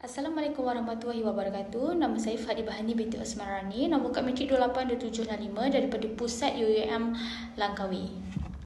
Assalamualaikum warahmatullahi wabarakatuh. Nama saya Fadi Bahani binti Osman Rani. Nombor kad matrik 282765 daripada Pusat UUM Langkawi.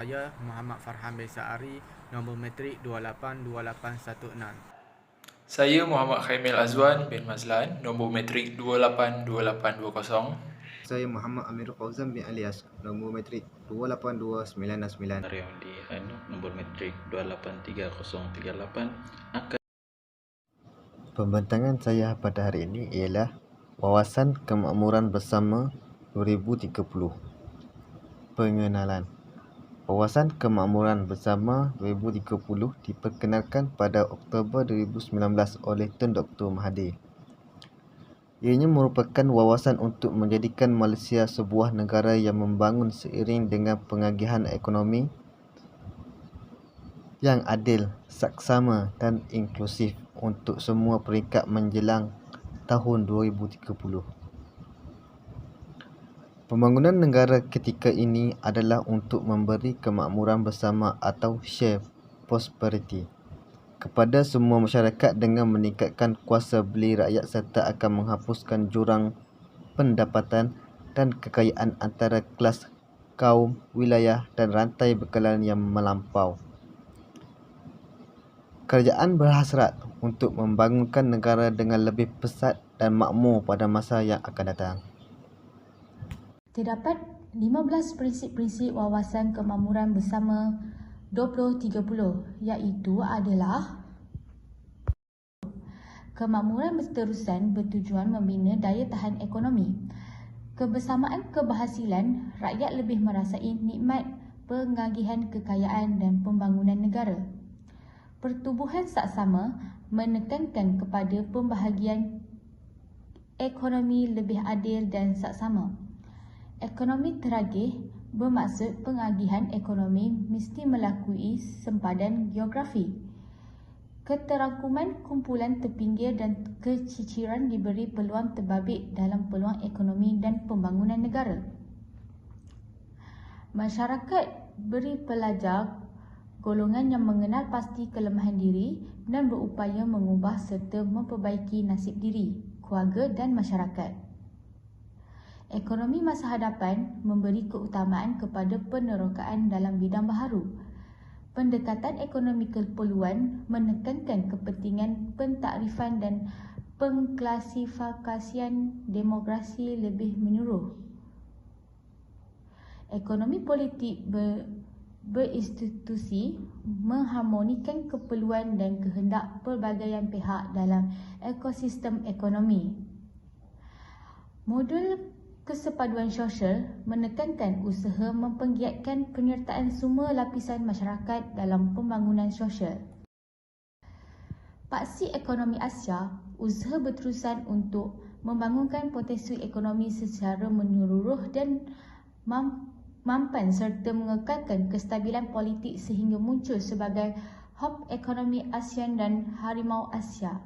Saya Muhammad Farhan Besari, nombor matrik 282816. Saya Muhammad Khaimil Azwan bin Mazlan, nombor matrik 282820. Saya Muhammad Amir Fauzan bin Alias, nombor matrik 282969. Ariandi Hanif, nombor matrik 283038. Pembentangan saya pada hari ini ialah Wawasan Kemakmuran Bersama 2030. Pengenalan. Wawasan Kemakmuran Bersama 2030 diperkenalkan pada Oktober 2019 oleh Tun Dr. Mahathir. Ianya merupakan wawasan untuk menjadikan Malaysia sebuah negara yang membangun seiring dengan pengagihan ekonomi yang adil, saksama dan inklusif untuk semua peringkat menjelang tahun 2030. Pembangunan negara ketika ini adalah untuk memberi kemakmuran bersama atau share prosperity kepada semua masyarakat dengan meningkatkan kuasa beli rakyat serta akan menghapuskan jurang pendapatan dan kekayaan antara kelas, kaum, wilayah dan rantai bekalan yang melampau. Kerajaan berhasrat untuk membangunkan negara dengan lebih pesat dan makmur pada masa yang akan datang. Terdapat 15 prinsip-prinsip wawasan kemakmuran bersama 2030 iaitu adalah kemakmuran berterusan bertujuan membina daya tahan ekonomi. Kebersamaan keberhasilan, rakyat lebih merasai nikmat pengagihan kekayaan dan pembangunan negara. Pertubuhan saksama menekankan kepada pembahagian ekonomi lebih adil dan saksama. Ekonomi teragih bermaksud pengagihan ekonomi mesti melalui sempadan geografi. Keterangkuman kumpulan terpinggir dan keciciran diberi peluang terbabit dalam peluang ekonomi dan pembangunan negara. Masyarakat beri pelajar golongan yang mengenal pasti kelemahan diri dan berupaya mengubah serta memperbaiki nasib diri, keluarga dan masyarakat. Ekonomi masa hadapan memberi keutamaan kepada penerokaan dalam bidang baharu. Pendekatan ekonomi keperluan menekankan kepentingan pentakrifan dan pengklasifikasian demokrasi lebih menyeluruh. Ekonomi politik berinstitusi mengharmonikan keperluan dan kehendak pelbagai pihak dalam ekosistem ekonomi. Modul kesepaduan sosial menekankan usaha mempenggiatkan penyertaan semua lapisan masyarakat dalam pembangunan sosial. Paksi Ekonomi Asia, usaha berterusan untuk membangunkan potensi ekonomi secara menyeluruh dan mampan serta mengekalkan kestabilan politik sehingga muncul sebagai hub ekonomi ASEAN dan Harimau Asia.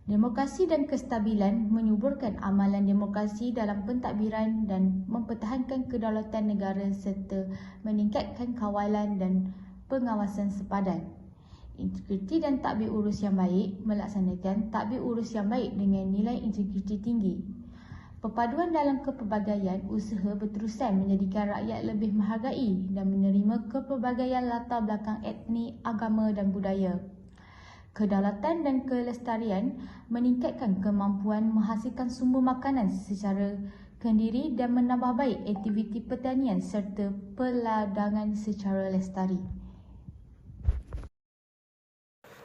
Demokrasi dan kestabilan menyuburkan amalan demokrasi dalam pentadbiran dan mempertahankan kedaulatan negara serta meningkatkan kawalan dan pengawasan sepadan. Integriti dan tadbir urus yang baik melaksanakan tadbir urus yang baik dengan nilai integriti tinggi. Perpaduan dalam kepelbagaian usaha berterusan menjadikan rakyat lebih menghargai dan menerima kepelbagaian latar belakang etnik, agama dan budaya. Kedaulatan dan kelestarian meningkatkan kemampuan menghasilkan sumber makanan secara kendiri dan menambah baik aktiviti pertanian serta perladangan secara lestari.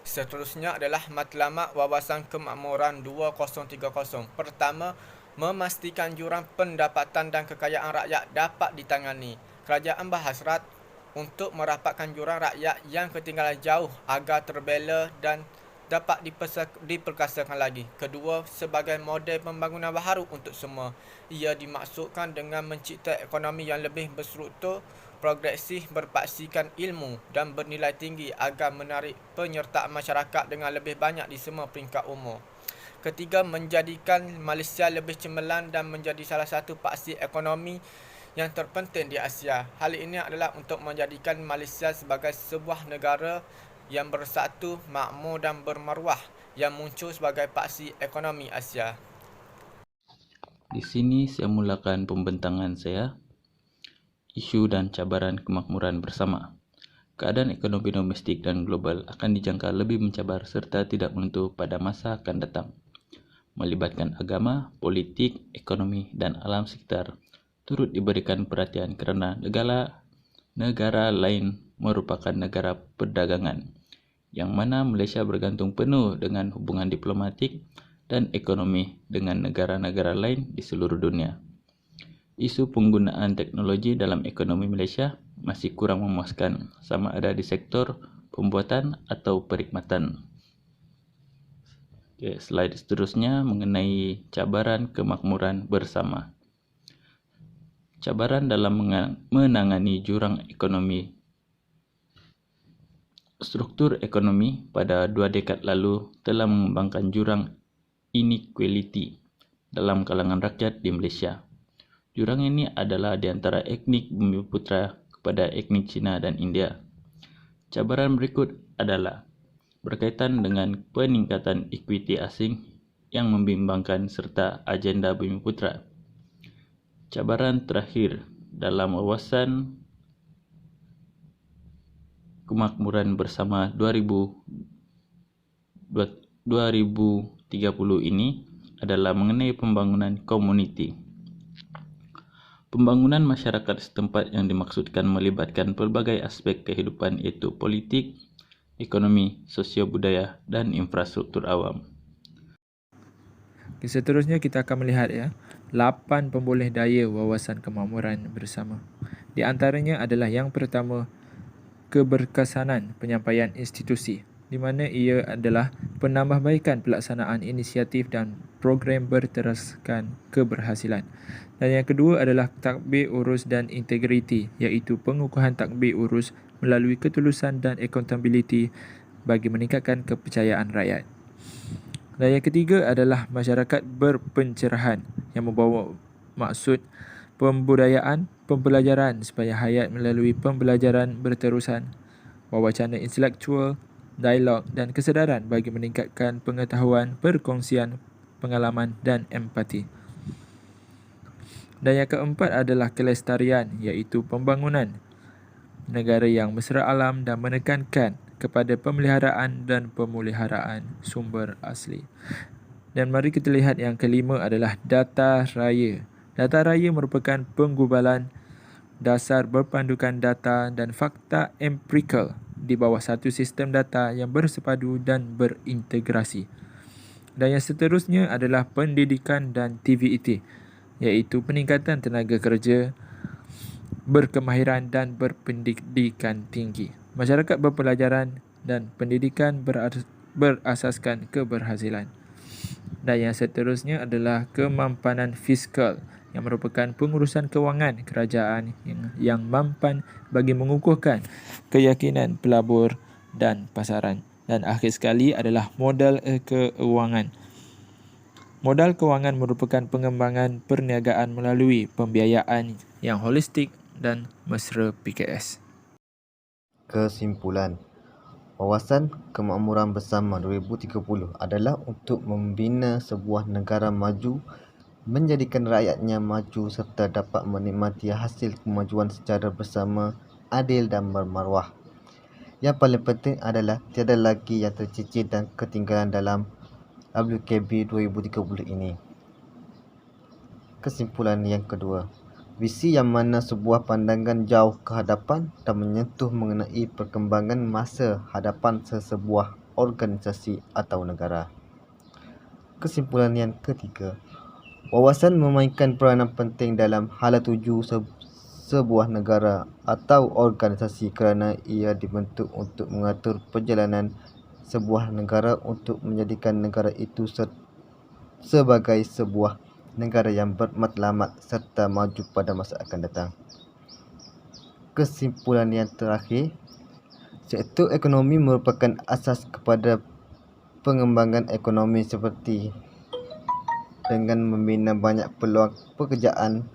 Seterusnya adalah matlamat wawasan kemakmuran 2030. Pertama, memastikan jurang pendapatan dan kekayaan rakyat dapat ditangani. Kerajaan berhasrat untuk merapatkan jurang rakyat yang ketinggalan jauh agar terbela dan dapat diperkasakan lagi. Kedua, sebagai model pembangunan baharu untuk semua. Ia dimaksudkan dengan mencipta ekonomi yang lebih berstruktur, progresif, berpaksikan ilmu dan bernilai tinggi agar menarik penyertaan masyarakat dengan lebih banyak di semua peringkat umur. Ketiga, menjadikan Malaysia lebih cemerlang dan menjadi salah satu paksi ekonomi yang terpenting di Asia. Hal ini adalah untuk menjadikan Malaysia sebagai sebuah negara yang bersatu, makmur dan bermaruah yang muncul sebagai paksi ekonomi Asia. Di sini saya mulakan pembentangan saya, isu dan cabaran kemakmuran bersama. Keadaan ekonomi domestik dan global akan dijangka lebih mencabar serta tidak menentu pada masa akan datang. Melibatkan agama, politik, ekonomi, dan alam sekitar turut diberikan perhatian kerana negara lain merupakan negara perdagangan, yang mana Malaysia bergantung penuh dengan hubungan diplomatik dan ekonomi dengan negara-negara lain di seluruh dunia. Isu penggunaan teknologi dalam ekonomi Malaysia masih kurang memuaskan, sama ada di sektor pembuatan atau perkhidmatan. Slide seterusnya mengenai cabaran kemakmuran bersama. Cabaran dalam menangani jurang ekonomi. Struktur ekonomi pada 2 dekad lalu telah mengembangkan jurang inequality dalam kalangan rakyat di Malaysia. Jurang ini adalah di antara etnik Bumiputera kepada etnik Cina dan India. Cabaran berikut adalah berkaitan dengan peningkatan ekuiti asing yang membimbangkan serta agenda Bumiputera. Cabaran terakhir dalam wawasan kemakmuran bersama 2030 ini adalah mengenai pembangunan komuniti. Pembangunan masyarakat setempat yang dimaksudkan melibatkan pelbagai aspek kehidupan iaitu politik, ekonomi, sosio-budaya dan infrastruktur awam. Seterusnya kita akan melihat 8 pemboleh daya wawasan kemakmuran bersama. Di antaranya adalah yang pertama, keberkesanan penyampaian institusi, di mana ia adalah penambahbaikan pelaksanaan inisiatif dan program berteraskan keberhasilan. Dan yang kedua adalah takbir urus dan integriti, iaitu pengukuhan takbir urus melalui ketulusan dan accountability bagi meningkatkan kepercayaan rakyat. Dan yang ketiga adalah masyarakat berpencerahan, yang membawa maksud pembudayaan, pembelajaran supaya hayat melalui pembelajaran berterusan, wawacana intelektual, dialog dan kesedaran bagi meningkatkan pengetahuan, perkongsian, pengalaman dan empati. Dan yang keempat adalah kelestarian, iaitu pembangunan negara yang mesra alam dan menekankan kepada pemeliharaan dan pemuliharaan sumber asli. Dan mari kita lihat yang kelima adalah data raya. Data raya merupakan penggubalan dasar berpandukan data dan fakta empirikal di bawah satu sistem data yang bersepadu dan berintegrasi. Dan yang seterusnya adalah pendidikan dan TVET, iaitu peningkatan tenaga kerja berkemahiran dan berpendidikan tinggi. Masyarakat berpelajaran dan pendidikan berasaskan keberhasilan. Dan yang seterusnya adalah kemampanan fiskal, yang merupakan pengurusan kewangan kerajaan yang mampan bagi mengukuhkan keyakinan pelabur dan pasaran. Dan akhir sekali adalah modal keuangan. Modal kewangan merupakan pengembangan perniagaan melalui pembiayaan yang holistik dan mesra PKS. Kesimpulan, wawasan kemakmuran bersama 2030 adalah untuk membina sebuah negara maju, menjadikan rakyatnya maju serta dapat menikmati hasil kemajuan secara bersama, adil dan bermaruah. Yang paling penting adalah tiada lagi yang tercicir dan ketinggalan dalam WKB 2030 ini. Kesimpulan yang kedua, visi yang mana sebuah pandangan jauh ke hadapan dan menyentuh mengenai perkembangan masa hadapan sesebuah organisasi atau negara. Kesimpulan yang ketiga, wawasan memainkan peranan penting dalam hala tuju sebuah negara atau organisasi kerana ia dibentuk untuk mengatur perjalanan sebuah negara untuk menjadikan negara itu sebagai sebuah negara yang bermatlamat serta maju pada masa akan datang. Kesimpulan yang terakhir, sektor ekonomi merupakan asas kepada pengembangan ekonomi seperti dengan membina banyak peluang pekerjaan,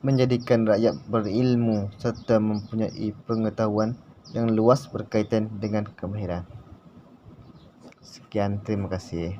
menjadikan rakyat berilmu serta mempunyai pengetahuan yang luas berkaitan dengan kemahiran. Sekian, terima kasih.